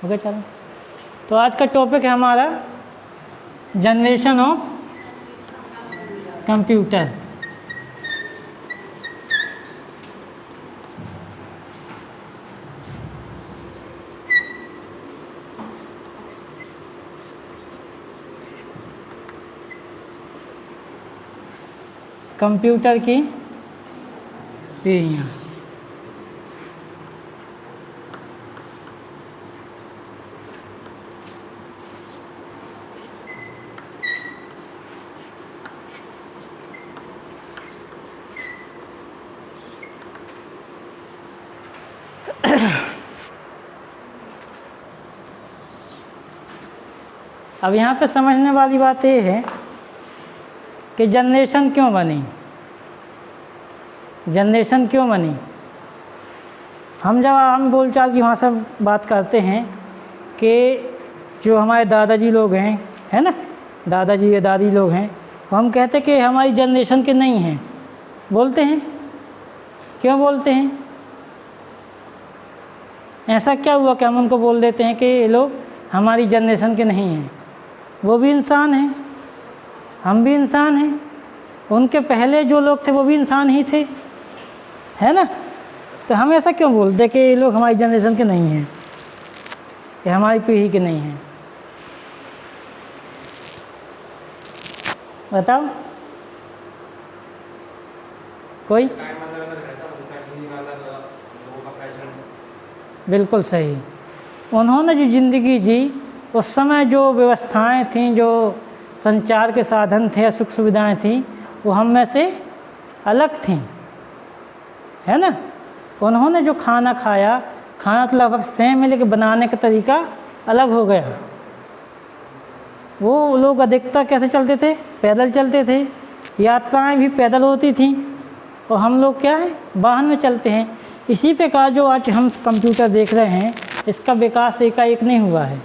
Okay चलो। तो आज का टॉपिक है हमारा जनरेशन ऑफ कंप्यूटर। कंप्यूटर की पीढ़ियाँ। अब यहाँ पे समझने वाली बात ये है कि जनरेशन क्यों बनी। जनरेशन क्यों बनी? जब हम बोलचाल की भाषा बात करते हैं कि जो हमारे दादाजी लोग हैं, है ना, दादाजी या दादी लोग हैं, वो हम कहते हैं कि हमारी जनरेशन के नहीं हैं। बोलते हैं, क्यों बोलते हैं? ऐसा क्या हुआ कि हम उनको बोल देते हैं कि ये लोग हमारी जनरेशन के नहीं हैं? वो भी इंसान हैं, हम भी इंसान हैं, उनके पहले जो लोग थे वो भी इंसान ही थे, है ना। तो हम ऐसा क्यों बोलते कि ये लोग हमारी जनरेशन के नहीं हैं, ये हमारी पीढ़ी के नहीं हैं? बताओ कोई। बिल्कुल सही। उन्होंने जो ज़िंदगी जी, उस समय जो व्यवस्थाएं थीं, जो संचार के साधन थे, सुख सुविधाएं थीं, वो हम में से अलग थीं, है ना। उन्होंने जो खाना खाया, खाना तो लगभग सेम है लेकिन बनाने का तरीका अलग हो गया। वो लोग अधिकतर कैसे चलते थे? पैदल चलते थे, यात्राएं भी पैदल होती थीं, और हम लोग क्या है, वाहन में चलते हैं। इसी प्रकार जो आज हम कंप्यूटर देख रहे हैं, इसका विकास एकाएक नहीं हुआ है।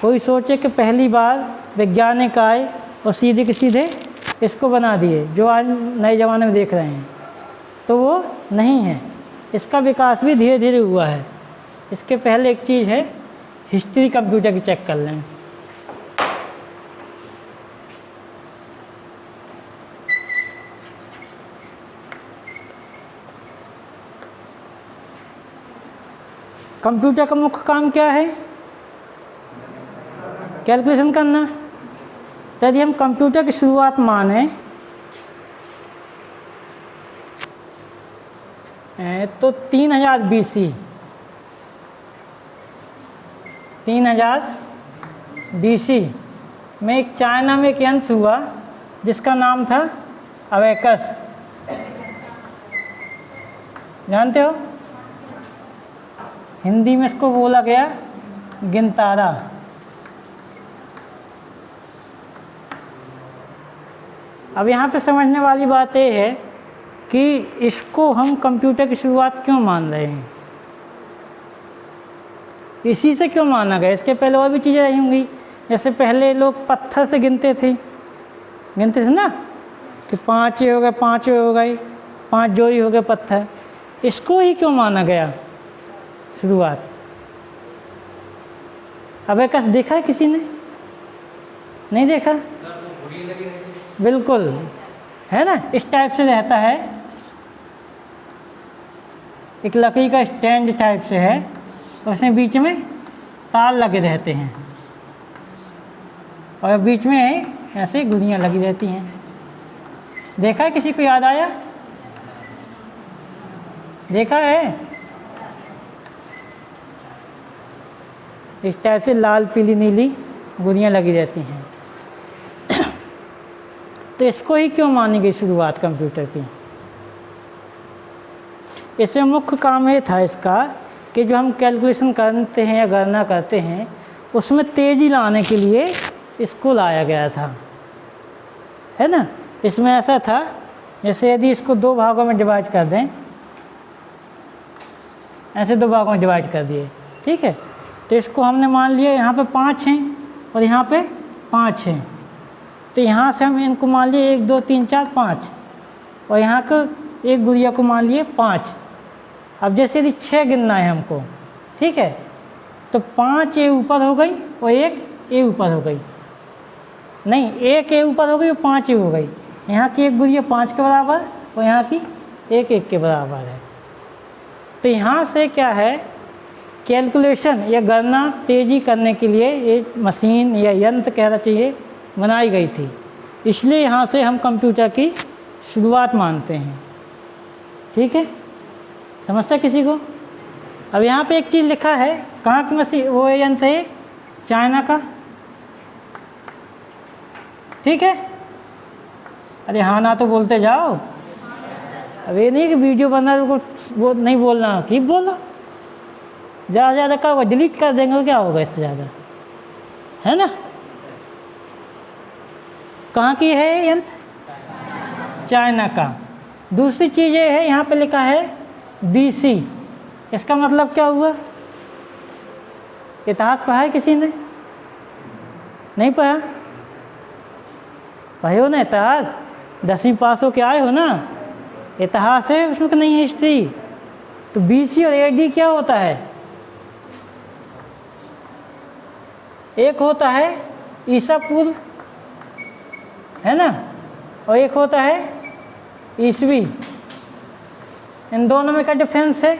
कोई सोचे कि पहली बार वैज्ञानिक आए और सीधे के सीधे इसको बना दिए जो आज नए ज़माने में देख रहे हैं, तो वो नहीं है। इसका विकास भी धीरे धीरे हुआ है। इसके पहले एक चीज़ है, हिस्ट्री कंप्यूटर की चेक कर लें। कंप्यूटर का मुख्य काम क्या है? कैलकुलेशन करना। तो यदि हम कंप्यूटर की शुरुआत माने तो 3000 BC, 3000 BC में एक चाइना में एक यंत्र हुआ जिसका नाम था अबेकस। जानते हो? हिंदी में इसको बोला गया गिनतारा। अब यहाँ पे समझने वाली बात ये है कि इसको हम कंप्यूटर की शुरुआत क्यों मान रहे हैं, इसी से क्यों माना गया। इसके पहले और भी चीज़ें रही होंगी, जैसे पहले लोग पत्थर से गिनते थे ना, कि 5 हो गए, 5 हो गए, 5 जोड़ी हो गए पत्थर। इसको ही क्यों माना गया शुरुआत? अबेकस देखा है किसी ने? नहीं देखा? बिल्कुल, है ना, इस टाइप से रहता है, एक लकड़ी का स्टैंड टाइप से है, उसमें बीच में तार लगे रहते हैं और बीच में ऐसे गुदियाँ लगी रहती हैं। देखा है? किसी को याद आया? देखा है? इस टाइप से लाल पीली नीली गुदियाँ लगी रहती हैं। तो इसको ही क्यों मानी गई शुरुआत कंप्यूटर की? इसमें मुख्य काम ये था इसका कि जो हम कैलकुलेशन करते हैं या गणना करते हैं, उसमें तेज़ी लाने के लिए इसको लाया गया था, है ना। इसमें ऐसा था, जैसे यदि इसको 2 भागों में डिवाइड कर दें, ऐसे 2 भागों में डिवाइड कर दिए, ठीक है। तो इसको हमने मान लिया यहाँ पे 5 हैं और यहाँ पे 5 हैं, तो यहाँ से हम इनको मान लिए 1 2 3 4 5, और यहाँ को एक गुड़िया को मान लिए 5। अब जैसे यदि 6 गिनना है हमको, ठीक है, तो 5 ए ऊपर हो गई और 1 ए ऊपर हो गई, नहीं 1 ए ऊपर हो गई और 5 ए हो गई। यहाँ की एक गुड़िया 5 के बराबर और यहाँ की 1 1 के बराबर है। तो यहाँ से क्या है, कैलकुलेशन या गणना तेज़ी करने के लिए ये मशीन या यंत्र कहना चाहिए बनाई गई थी, इसलिए यहाँ से हम कंप्यूटर की शुरुआत मानते हैं। ठीक है, समस्या किसी को? अब यहाँ पे एक चीज़ लिखा है, कहाँ की मशीन, वो यंत्र है चाइना का। ठीक है, अरे हाँ ना तो बोलते जाओ। अब ये नहीं कि वीडियो बना को वो नहीं बोलना, ठीक बोलो। ज़्यादा से ज़्यादा क्या होगा, डिलीट कर देंगे तो क्या होगा इससे ज़्यादा, है ना। कहाँ की है ये यंत्र? चाइना का। दूसरी चीज़ ये है, यहाँ पे लिखा है BC, इसका मतलब क्या हुआ? इतिहास पढ़ा है किसी ने? नहीं पढ़ा? पढ़े हो ना इतिहास, 10वीं पास हो के आए हो ना, इतिहास है उसमें कि नहीं है हिस्ट्री। तो BC और AD क्या होता है? एक होता है ईसा पूर्व, है ना, और एक होता है ईसवी। इन दोनों में क्या डिफरेंस है?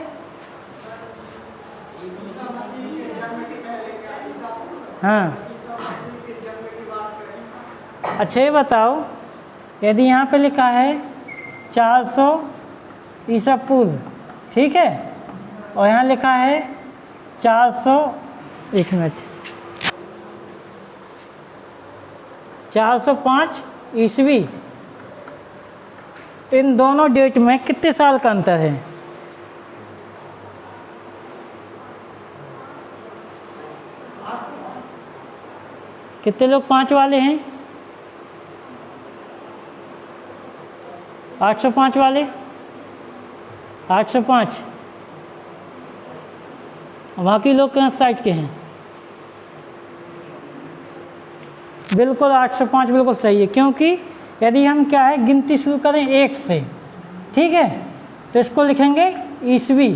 हाँ, अच्छा ये बताओ, यदि यहाँ पे लिखा है 400 ईसा पूर्व, ठीक है, और यहाँ लिखा है 400, एक मिनट, 405 ईस्वी, तो इन दोनों डेट में कितने साल का अंतर है? कितने लोग 5 वाले हैं? 805 वाले, 805। बाकी लोग कहाँ साइड के हैं? बिल्कुल 805 बिल्कुल सही है, क्योंकि यदि हम क्या है गिनती शुरू करें 1 से, ठीक है, तो इसको लिखेंगे ईस्वी,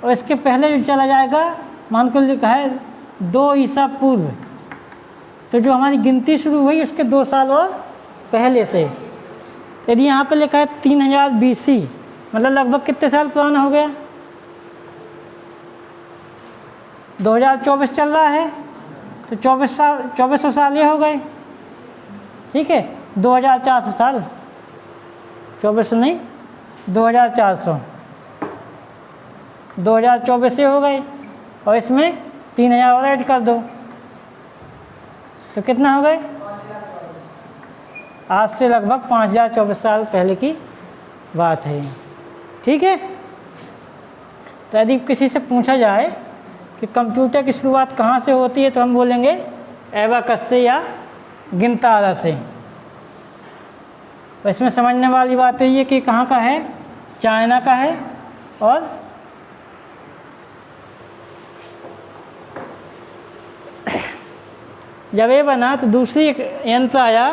और इसके पहले जो चला जाएगा, मान को लिखा है 2 ईसा पूर्व, तो जो हमारी गिनती शुरू हुई उसके 2 साल और पहले से। यदि यहाँ पे लिखा है 3000 BC, मतलब लगभग कितने साल पुराना हो गया? 2024 चल रहा है, तो 2400 साल ये हो गए, ठीक है, 2400 साल, 2400 नहीं 2400, 2024 से हो गए, और इसमें 3000 और ऐड कर दो, तो कितना हो गए? आज से लगभग 5024 साल पहले की बात है, ठीक है। तो यदि किसी से पूछा जाए कि कंप्यूटर की शुरुआत कहाँ से होती है, तो हम बोलेंगे एबाकस से या गिनतारा से। तो इसमें समझने वाली बात यही है कि कहाँ का है, चाइना का है, और जब ये बना तो दूसरी एक यंत्र आया।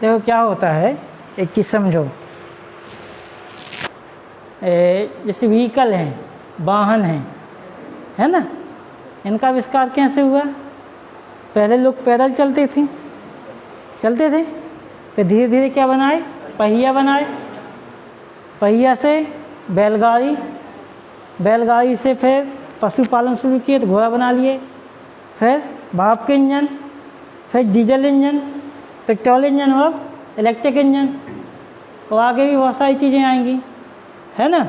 देखो क्या होता है, एक चीज़ समझो, जैसे व्हीकल हैं, वाहन हैं, है ना, इनका आविष्कार कैसे हुआ? पहले लोग पैदल चलते थे, फिर धीरे धीरे क्या बनाए, पहिया बनाए, पहिया से बैलगाड़ी, बैलगाड़ी से फिर पशुपालन शुरू किए तो घोड़ा बना लिए, फिर भाप के इंजन, फिर डीजल इंजन, पेट्रोल इंजन और इलेक्ट्रिक इंजन, और आगे भी बहुत सारी चीज़ें आएंगी, है ना।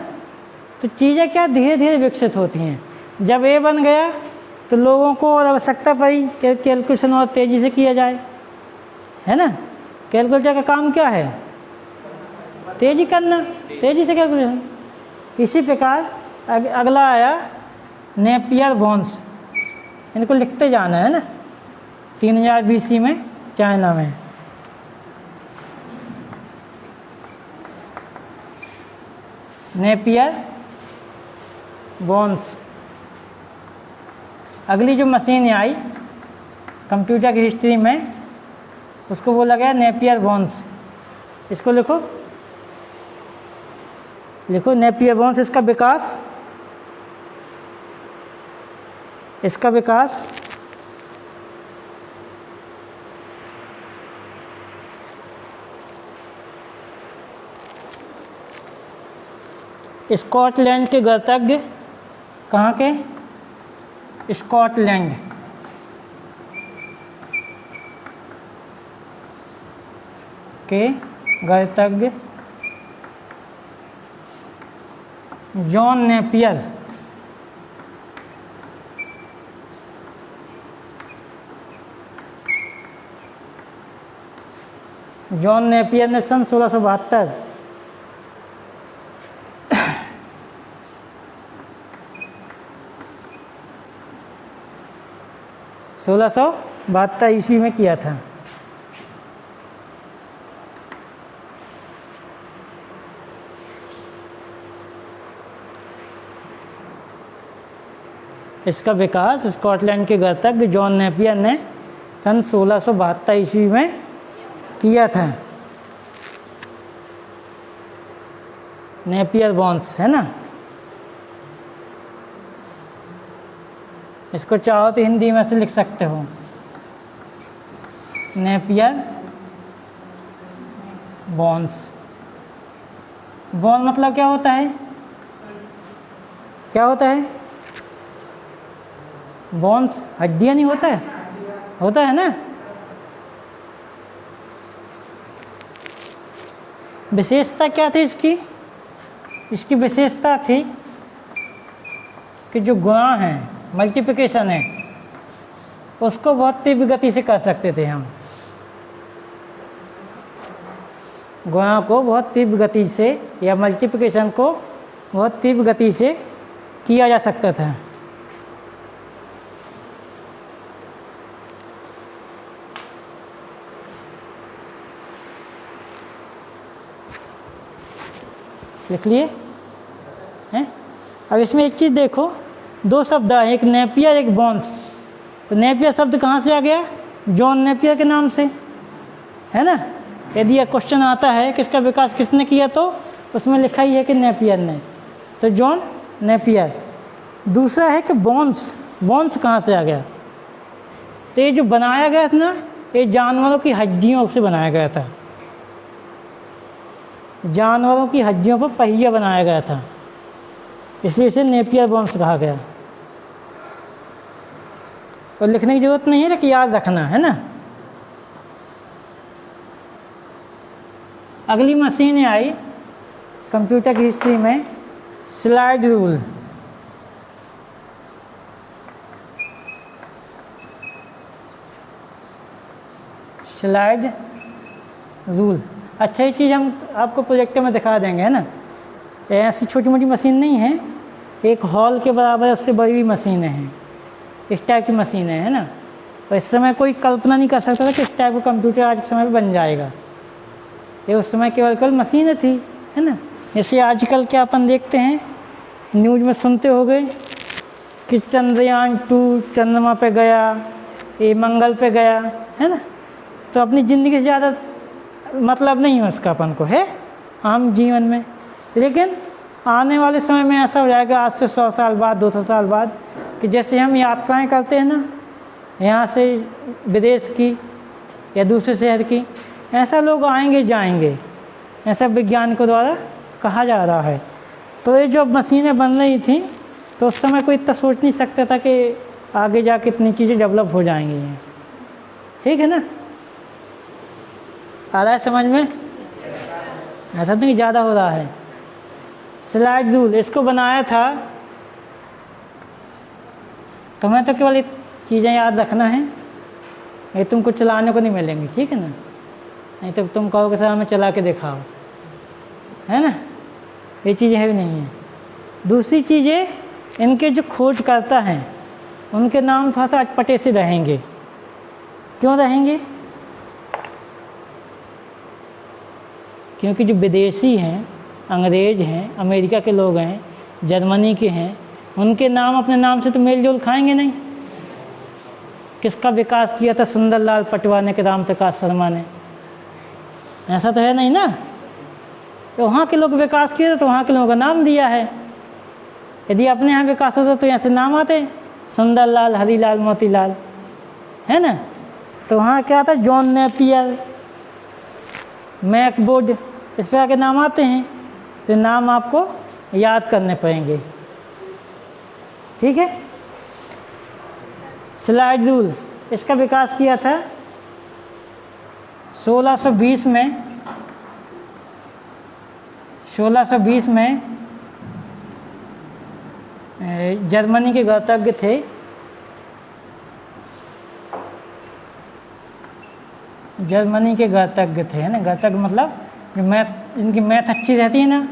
तो चीज़ें क्या धीरे धीरे विकसित होती हैं। जब ये बन गया तो लोगों को और आवश्यकता पड़ी कि कैलकुलेशन और तेज़ी से किया जाए, है ना। कैलकुलेटर का काम क्या है? तेज़ी करना, तेज़ी से कैलकुलेशन। इसी प्रकार अगला आया नेपियर बोन्स, इनको लिखते जाना है ना, 3000 BC में चाइना में। Napier bones. अगली जो मशीन आई कंप्यूटर की हिस्ट्री में, उसको बोला गया नेपियर बोन्स। इसको लिखो, लिखो नेपियर बोन्स। इसका विकास इसका विकास स्कॉटलैंड के गणतज्ञ, कहाँ के? स्कॉटलैंड के गणतज्ञ जॉन नेपियर ने सन 1672 1672 ईस्वी में किया था। इसका विकास स्कॉटलैंड के गणतज्ञ जॉन नेपियर ने सन 1672 ईस्वी में किया था। नेपियर बॉन्स है ना, इसको चाहो तो हिंदी में से लिख सकते हो, नेपियर बॉन्स। बॉन्स मतलब क्या होता है? क्या होता है? बॉन्स हड्डियाँ नहीं होता है? होता है ना। विशेषता क्या थी इसकी? इसकी विशेषता थी कि जो गुणा है, मल्टीप्लिकेशन है, उसको बहुत तीव्र गति से कर सकते थे हम। गुणा को बहुत तीव्र गति से या मल्टीप्लिकेशन को बहुत तीव्र गति से किया जा सकता था। लिख लिए हैं? अब इसमें एक चीज़ देखो, दो शब्द है, एक नेपियर एक बॉन्स। तो नेपियर शब्द कहाँ से आ गया? जॉन नेपियर के नाम से, है ना। यदि यह क्वेश्चन आता है कि इसका विकास किसने किया, तो उसमें लिखा ही है कि नेपियर ने, तो जॉन नेपियर। दूसरा है कि बॉन्स, बॉन्स कहाँ से आ गया? तो ये जो बनाया गया था ना, ये जानवरों की हड्डियों से बनाया गया था। जानवरों की हड्डियों पर पहिया बनाया गया था, इसलिए इसे नेपियर बॉन्स कहा गया। और लिखने की ज़रूरत नहीं है, लेकिन याद रखना है ना। अगली मशीनें आई कंप्यूटर की हिस्ट्री में, स्लाइड रूल। स्लाइड रूल अच्छा ही चीज़ हम आपको प्रोजेक्टर में दिखा देंगे, है ना। ऐसी छोटी मोटी मशीन नहीं है, एक हॉल के बराबर उससे बड़ी भी मशीनें हैं, इस टाइप की मशीनें हैं ना। और इस समय कोई कल्पना नहीं कर सकता था कि इस टाइप का कंप्यूटर आज के समय में बन जाएगा। ये उस समय केवल मशीनें थी, है ना। जैसे आजकल क्या अपन देखते हैं, न्यूज़ में सुनते हो गए कि चंद्रयान 2 चंद्रमा पे गया, ये मंगल पे गया, है ना। तो अपनी ज़िंदगी से ज़्यादा मतलब नहीं है उसका अपन को, है आम जीवन में। लेकिन आने वाले समय में ऐसा हो जाएगा, आज से 100 साल बाद, 200 साल बाद, कि जैसे हम यात्राएं करते हैं ना, यहाँ से विदेश की या दूसरे शहर की, ऐसा लोग आएंगे जाएंगे, ऐसा वैज्ञानिकों द्वारा कहा जा रहा है। तो ये जो मशीनें बन रही थी, तो उस समय कोई इतना सोच नहीं सकता था कि आगे जाके इतनी चीज़ें डेवलप हो जाएंगी। ठीक है ना, आ रहा है समझ में? ऐसा नहीं ज़्यादा हो रहा है। स्लाइड रूल, इसको बनाया था, तुम्हें तो केवल चीज़ें याद रखना है, ये तुमको चलाने को नहीं मिलेंगी, ठीक है ना। नहीं तो तुम कहोगे सर हमें चला के दिखाओ, है ना। ये चीज़ें है भी नहीं है। दूसरी चीज़ें, इनके जो खोजकर्ता हैं उनके नाम थोड़ा सा अटपटे से रहेंगे। क्यों रहेंगे? क्योंकि जो विदेशी हैं, अंग्रेज हैं, अमेरिका के लोग हैं, जर्मनी के हैं, उनके नाम अपने नाम से तो मेल जोल खाएंगे नहीं। किसका विकास किया था? सुंदरलाल पटवाने के, राम प्रकाश शर्मा ने, ऐसा तो है नहीं ना। तो वहाँ के लोग विकास किए थे तो वहाँ के लोगों का नाम दिया है। यदि अपने यहाँ विकास होता तो यहाँ से नाम आते, सुंदरलाल, हरीलाल, मोतीलाल, है ना। तो वहाँ क्या था, जॉन नेपियर, मैकवुड, इस प्रकार के नाम आते हैं। तो नाम आपको याद करने पड़ेंगे, ठीक है। स्लाइड रूल, इसका विकास किया था 1620 में। 1620 में जर्मनी के गणितज्ञ थे, जर्मनी के गणितज्ञ थे, है ना। गणितज्ञ मतलब जो मैथ, जिनकी मैथ अच्छी रहती है ना,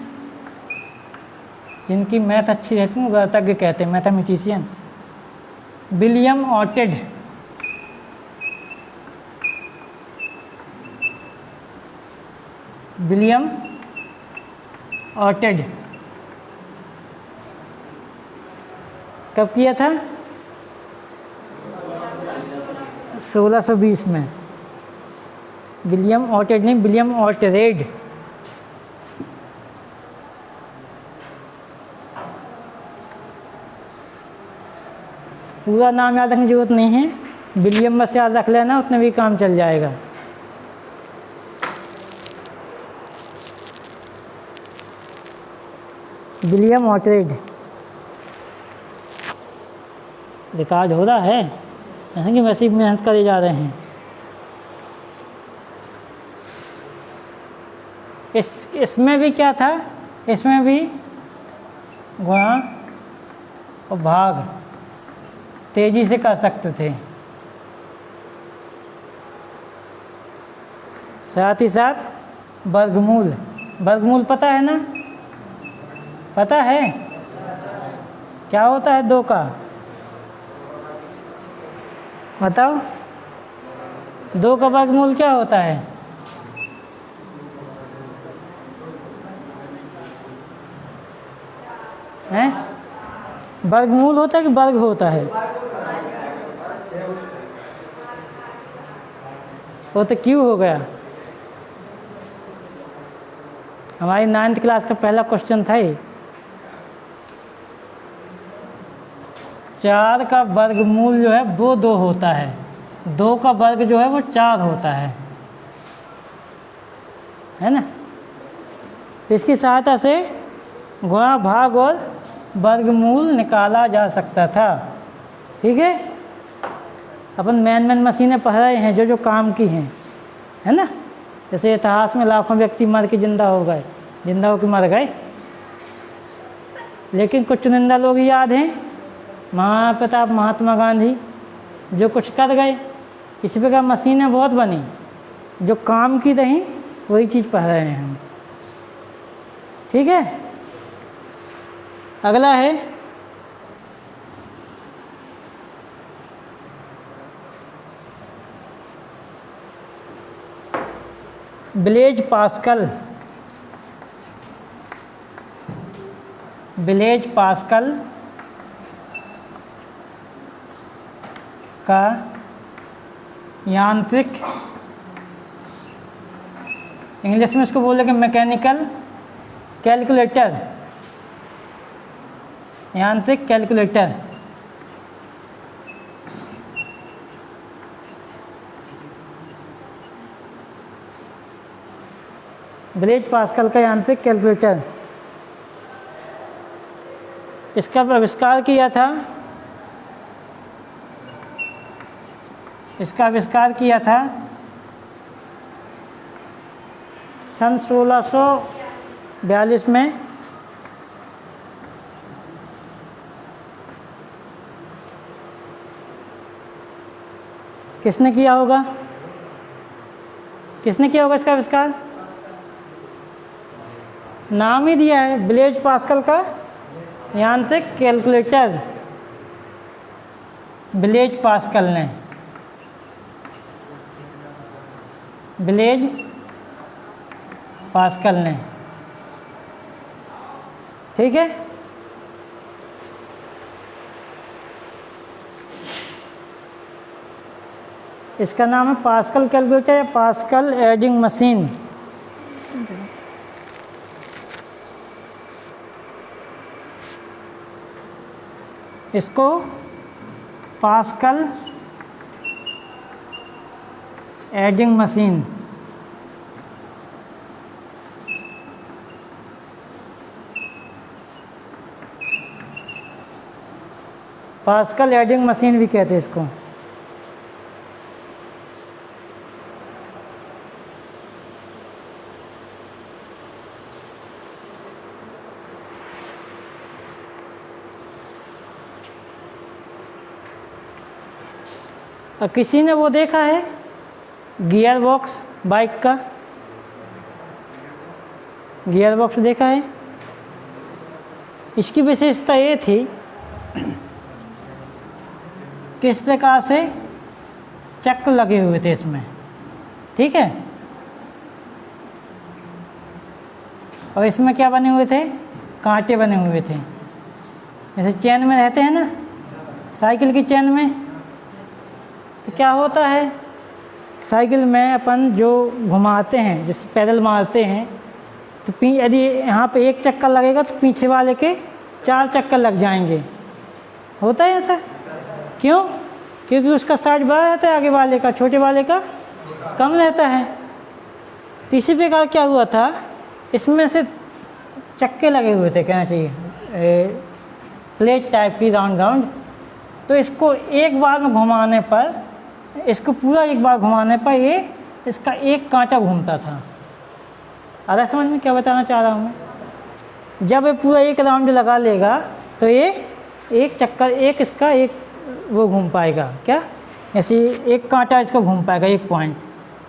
जिनकी मैथ अच्छी रहती है वो गणितज्ञ कहते हैं, मैथमेटिशियन। विलियम ऑर्टेड, विलियम ऑर्टेड कब किया था? 1620 में। विलियम ऑर्टेड नहीं, विलियम ऑर्टेरेड। पूरा नाम याद रखने की जरूरत नहीं है, विलियम बस याद रख लेना, उतने भी काम चल जाएगा। विलियम ऑर्टेरेड। रिकॉर्ड हो रहा है, ऐसे कि वैसे ही मेहनत करे जा रहे हैं। इसमें भी क्या था, इसमें भी गुणा और भाग तेजी से कर सकते थे, साथ ही साथ वर्गमूल। वर्गमूल पता है ना, पता है क्या होता है 2 का? बताओ, 2 का वर्गमूल क्या होता है? हैं? वर्गमूल होता है कि वर्ग होता है? वो तो क्यों हो गया, हमारी 9th क्लास का पहला क्वेश्चन था ये। 4 का वर्गमूल जो है वो 2 होता है, 2 का वर्ग जो है वो 4 होता है ना। तो इसकी सहायता से गुणा, भाग और वर्गमूल निकाला जा सकता था, ठीक है। अपन मैन मशीनें पढ़ रहे हैं जो जो काम की हैं, है ना। जैसे इतिहास में लाखों व्यक्ति मर के जिंदा हो गए, जिंदा होकर मर गए, लेकिन कुछ चुनिंदा लोग याद हैं, महाप्रताप, महात्मा गांधी, जो कुछ कर गए। इसी प्रकार मशीनें बहुत बनी, जो काम की रहीं वही चीज़ पढ़ रहे हैं हम, ठीक है। अगला है ब्लेज पास्कल। ब्लेज पास्कल का यांत्रिक, इंग्लिश में इसको बोलेंगे मैकेनिकल कैलकुलेटर, यांत्रिक कैलकुलेटर। ब्लेज पास्कल का यांत्रिक कैलकुलेटर, इसका आविष्कार किया था, इसका आविष्कार किया था सन 1642 में। किसने किया होगा, किसने किया होगा इसका आविष्कार? नाम ही दिया है, ब्लेज पास्कल का यांत्रिक कैलकुलेटर। ब्लेज पास्कल ने, ब्लेज पास्कल ने, ठीक है। इसका नाम है पास्कल कैलकुलेटर या पास्कल एडिंग मशीन। इसको pascal adding machine. Pascal adding machine भी कहते हैं इसको। और किसी ने वो देखा है गियर बॉक्स, बाइक का गियर बॉक्स देखा है? इसकी विशेषता ये थी कि इस प्रकार से चक्र लगे हुए थे इसमें, ठीक है। और इसमें क्या बने हुए थे? कांटे बने हुए थे, जैसे चैन में रहते हैं ना, साइकिल की चैन में। तो क्या होता है, साइकिल में अपन जो घुमाते हैं, जैसे पैडल मारते हैं, तो यदि यहाँ पे एक चक्कर लगेगा तो पीछे वाले के 4 चक्कर लग जाएंगे। होता है ऐसा? क्यों? क्योंकि उसका साइज बड़ा रहता है, आगे वाले का, छोटे वाले का कम रहता है। तो इसी प्रकार क्या हुआ था, इसमें से चक्के लगे हुए थे, कहना चाहिए प्लेट टाइप की राउंड। तो इसको एक बार में घुमाने पर, इसको पूरा एक बार घुमाने पर ये इसका एक कांटा घूमता था। अगर समझ में क्या बताना चाह रहा हूँ मैं? जब ये पूरा एक राउंड लगा लेगा तो ये एक चक्कर, एक इसका एक वो घूम पाएगा, क्या जैसे एक कांटा इसका घूम पाएगा, एक पॉइंट।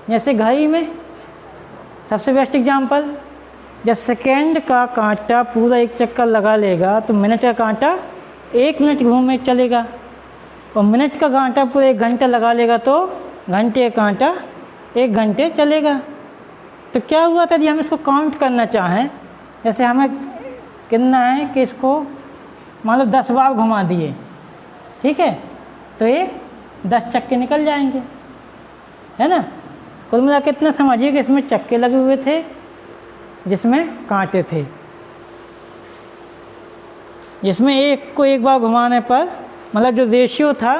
जैसे घड़ी में सबसे बेस्ट एग्जांपल, जब सेकेंड का कांटा पूरा एक चक्कर लगा लेगा तो मिनट का कांटा 1 मिनट घूमने चलेगा, और मिनट का कांटा पूरा 1 घंटा लगा लेगा तो घंटे का कांटा 1 घंटे चलेगा। तो क्या हुआ था, यदि हम इसको काउंट करना चाहें, जैसे हमें कितना है कि इसको मान लो 10 बार घुमा दिए, ठीक है, तो ये 10 चक्के निकल जाएंगे, है ना। कुल मिला के इतना समझिए कि इसमें चक्के लगे हुए थे जिसमें कांटे थे, जिसमें एक को एक बार घुमाने पर, मतलब जो रेशियो था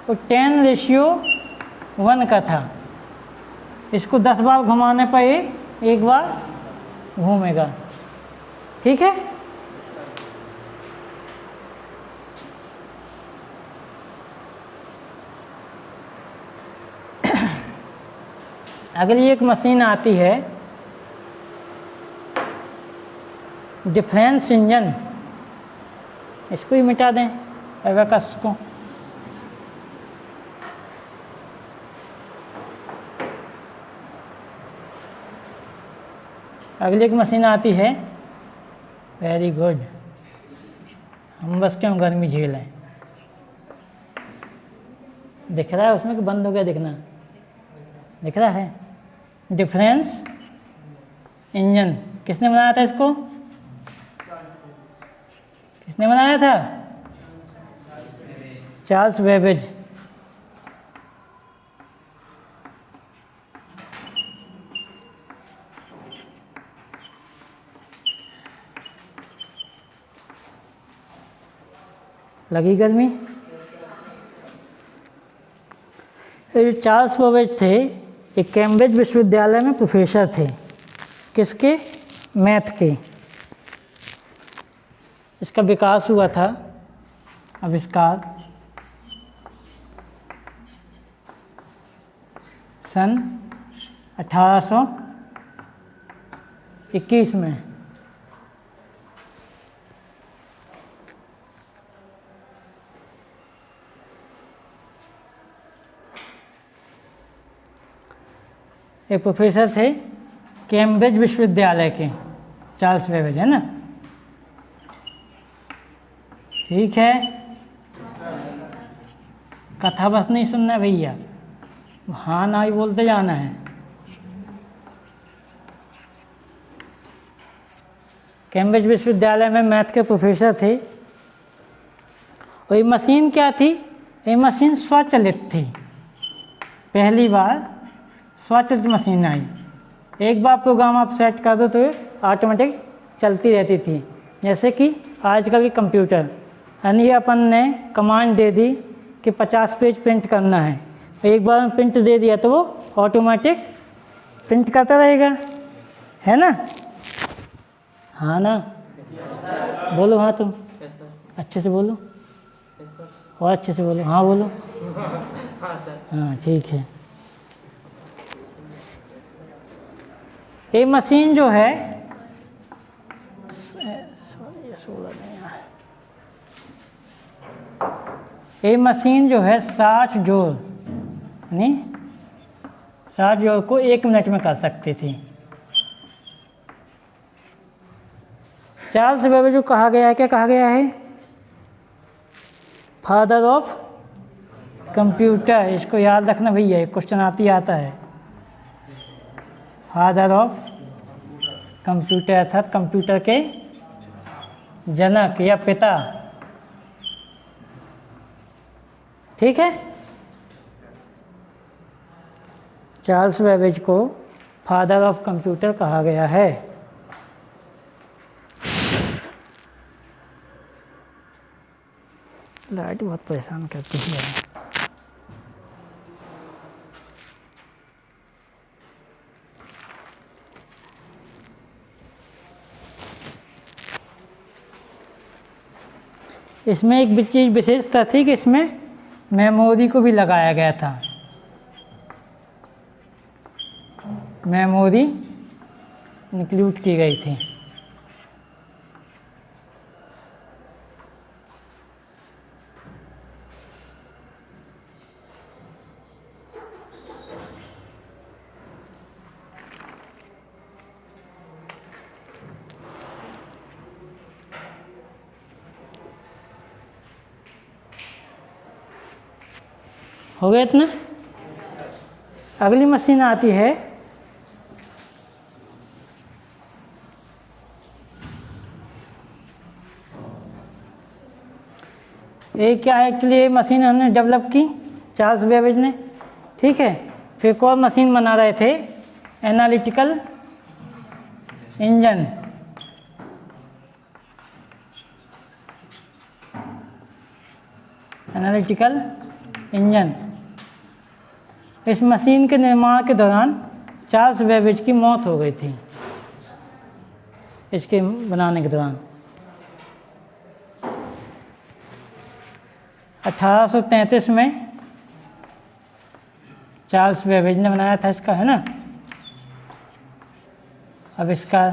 वो 10:1 का था। इसको 10 बार घुमाने पर ये एक बार घूमेगा, ठीक है। अगली एक मशीन आती है डिफरेंस इंजन। इसको ही मिटा दें, एबेकस को। अगली एक मशीन आती है, वेरी गुड, हम बस क्यों गर्मी झेल हैं। दिख रहा है उसमें कि बंद हो गया दिखना? दिख रहा है। डिफरेंस इंजन किसने बनाया था इसको? किसने बनाया था? Charles Babbage. लगी गर्मी? ये जो चार्ल्स बेबेज थे, एक कैम्ब्रिज विश्वविद्यालय में प्रोफेसर थे। किसके? मैथ के। इसका विकास हुआ था, आविष्कार सन 1821 में। एक प्रोफेसर थे कैम्ब्रिज विश्वविद्यालय के, चार्ल्स बेबेज, है ना। ठीक है, कथा बस नहीं सुनना भैया, हाँ ना ही बोलते जाना है। कैम्ब्रिज विश्वविद्यालय में मैथ के प्रोफेसर थे। और ये मशीन क्या थी? ये मशीन स्वचालित थी। पहली बार स्वचालित मशीन आई। एक बार प्रोग्राम आप सेट कर दो तो ये ऑटोमेटिक चलती रहती थी, जैसे कि आजकल के कंप्यूटर। यानी अपन ने कमांड दे दी कि 50 पेज प्रिंट करना है, एक बार में प्रिंट दे दिया तो वो ऑटोमेटिक प्रिंट करता रहेगा, है ना? हाँ ना? बोलो हाँ तुम, अच्छे से बोलो, और अच्छे से बोलो, हाँ बोलो। हाँ ठीक है। ये मशीन जो है, ये मशीन जो है 60 जोड़, यानी 60 जोड़ को 1 मिनट में कर सकती थी। चार्ल्स बेबेज को कहा गया है, क्या कहा गया है? Father of computer. इसको याद रखना भैया, ये क्वेश्चन आता है। फादर ऑफ कंप्यूटर अर्थात कंप्यूटर के जनक या पिता, ठीक है? चार्ल्स बेबेज को फादर ऑफ कंप्यूटर कहा गया है। लाइट बहुत परेशान करती है। इसमें एक चीज़ विशेषता थी कि इसमें मेमोरी को भी लगाया गया था, मेमोरी इंक्लूड की गई थी। हो गया इतना? अगली मशीन आती है ये क्या है, एक्चुअली ये मशीन हमने डेवलप की चार्ल्स बेबेज ने, ठीक है? फिर एक और मशीन बना रहे थे, एनालिटिकल इंजन। Analytical engine. इस मशीन के निर्माण के दौरान चार्ल्स बेबेज की मौत हो गई थी, इसके बनाने के दौरान। 1833 में चार्ल्स बेबेज ने बनाया था इसका, है ना? अब इसका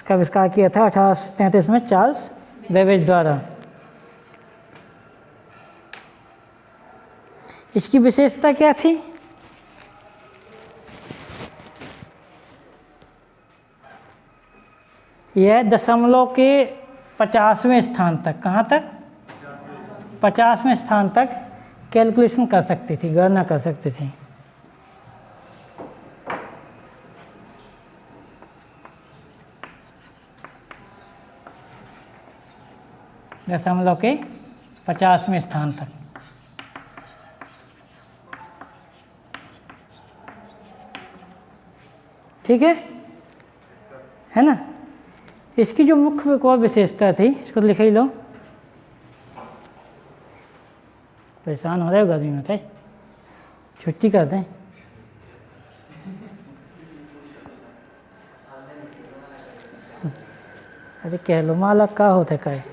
आविष्कार किया था 1833 में चार्ल्स बेबेज द्वारा। इसकी विशेषता क्या थी? यह दशमलव के 50वें स्थान तक, कहाँ तक? 50वें स्थान तक कैलकुलेशन कर सकती थी, गणना कर सकती थी। दशमलव के 50वें स्थान तक। ठीक है ना? इसकी जो मुख्य एक और विशेषता थी, इसको लिख ही लो। परेशान हो रहे हो गर्मी में, क्या छुट्टी कर दें? अरे कह लो मालक का होता है।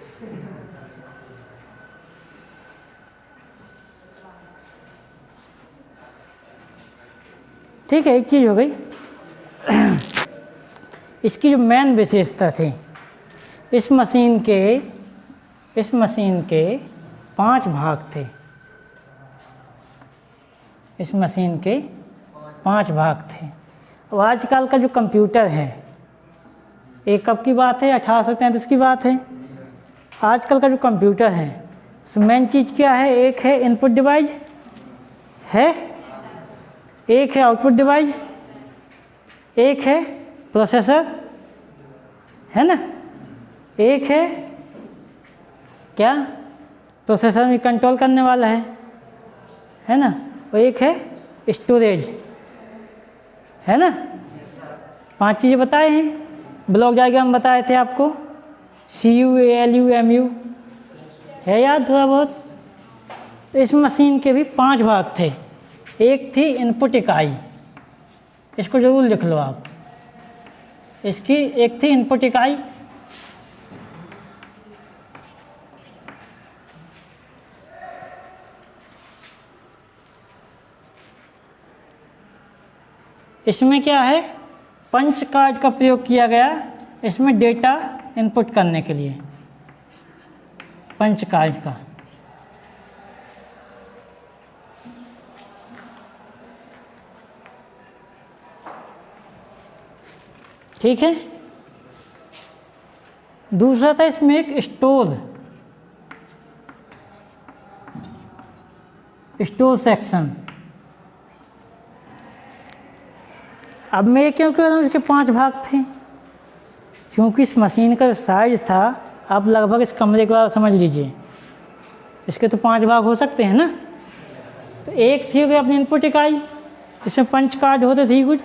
ठीक है, एक चीज़ हो गई। इसकी जो मेन विशेषता थी, इस मशीन के 5 भाग थे। इस मशीन के 5 भाग थे। अब आजकल का जो कंप्यूटर है, एक कब की बात है? 1833 की बात है। आजकल का जो कंप्यूटर है, उसमें मेन चीज़ क्या है? एक है इनपुट डिवाइस है, एक है आउटपुट डिवाइस, एक है प्रोसेसर, है ना? एक है क्या? प्रोसेसर में कंट्रोल करने वाला है ना? और एक है स्टोरेज, है ना? 5 चीज़ें बताए हैं, ब्लॉक डायग्राम बताए थे आपको, CU, ALU, MU, है याद थोड़ा बहुत। तो इस मशीन के भी 5 भाग थे। एक थी इनपुट इकाई, इसको ज़रूर लिख लो आप, इसकी एक थी इनपुट इकाई, इसमें क्या है, पंच कार्ड का प्रयोग किया गया इसमें डेटा इनपुट करने के लिए, पंच कार्ड का। ठीक है। दूसरा था इसमें एक स्टोर सेक्शन। अब मैं ये क्यों कह रहा हूँ इसके 5 भाग थे, क्योंकि इस मशीन का साइज था, आप लगभग इस कमरे के बाद समझ लीजिए, इसके तो 5 भाग हो सकते हैं ना। तो एक थी वे अपनी इनपुट इकाई, इसमें पंच कार्ड होते थे कुछ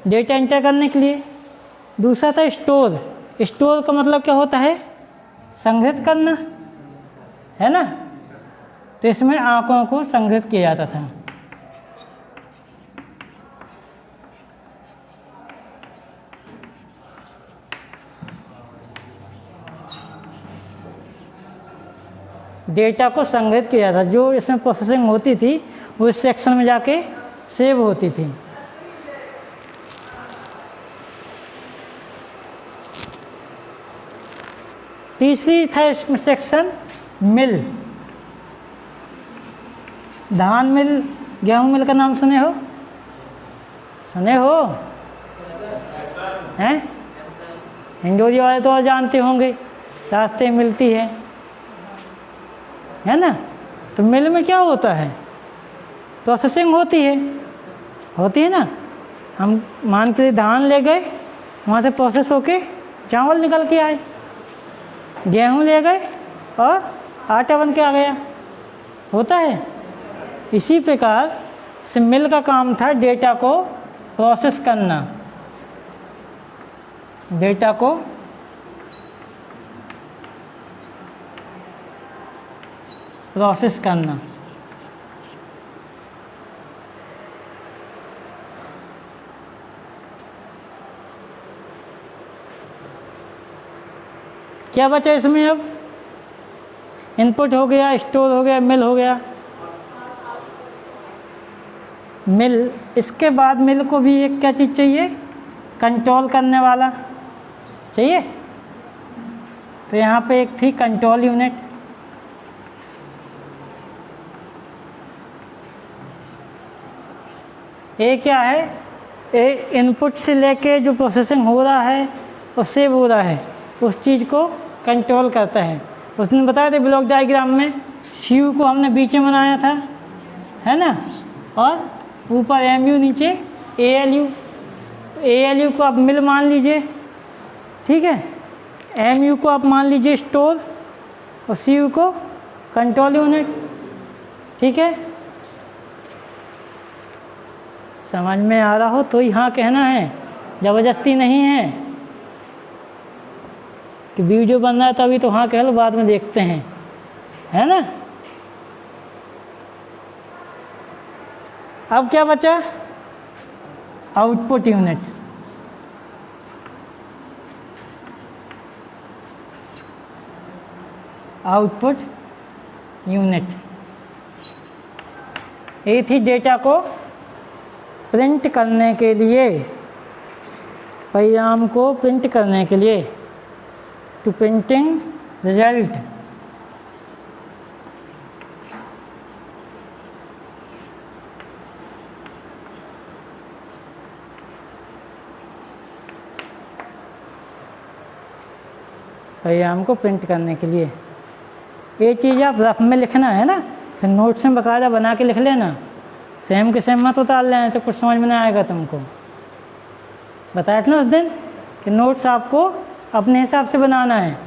डेटा एंटर करने के लिए। दूसरा था स्टोर का मतलब क्या होता है, संग्रहित करना, है ना। तो इसमें आंकों को संग्रहित किया जाता था। डेटा को संग्रहित किया जाता, जो इसमें प्रोसेसिंग होती थी वो इस सेक्शन में जाके सेव होती थी। तीसरी था इसमें सेक्शन मिल, धान मिल, गेहूं मिल का नाम सुने हो हैं? हिंडोरी वाले तो जानते होंगे, रास्ते मिलती है ना। तो मिल में क्या होता है, प्रोसेसिंग होती है ना। हम मान के लिए धान ले गए, वहाँ से प्रोसेस होके चावल निकल के आए, गेहूं ले गए और आटा बन के आ गया, होता है। इसी प्रकार से मिल का काम था डेटा को प्रोसेस करना, डेटा को प्रोसेस करना। क्या बचा इसमें अब, इनपुट हो गया, स्टोर हो गया, मिल हो गया। मिल, इसके बाद मिल को भी एक क्या चीज़ चाहिए, कंट्रोल करने वाला चाहिए। तो यहाँ पे एक थी कंट्रोल यूनिट, ये क्या है, ये इनपुट से लेके जो प्रोसेसिंग हो रहा है और सेव हो रहा है उस चीज़ को कंट्रोल करता है। उस दिन बताया थे ब्लॉक डायग्राम में, CU को हमने बीच में बनाया था, है ना, और ऊपर MU, नीचे ALU। ALU को आप मिल मान लीजिए, ठीक है, MU को आप मान लीजिए स्टोर, और CU को कंट्रोल यूनिट, ठीक है। समझ में आ रहा हो तो ही हाँ कहना है, ज़बरदस्ती नहीं है कि वीडियो बन रहा है तो अभी तो हाँ कह लो, बाद में देखते हैं, है ना। अब क्या बचा, आउटपुट यूनिट। आउटपुट यूनिट ये थी डेटा को प्रिंट करने के लिए, परिणाम को प्रिंट करने के लिए, टू प्रिंटिंग रिजल्ट। परिणाम को प्रिंट करने के लिए। ये चीज़ आप रफ में लिखना है ना, फिर नोट्स में बाकायदा बना के लिख लेना, सेम के सेम मत उतार लेना तो कुछ समझ में नहीं आएगा तुमको। बताया था ना उस दिन कि नोट्स आपको अपने हिसाब से बनाना है,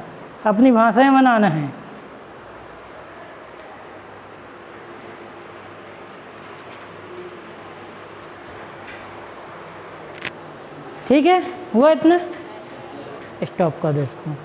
अपनी भाषा में बनाना है। ठीक है, हुआ इतना, स्टॉप कर दो इसको।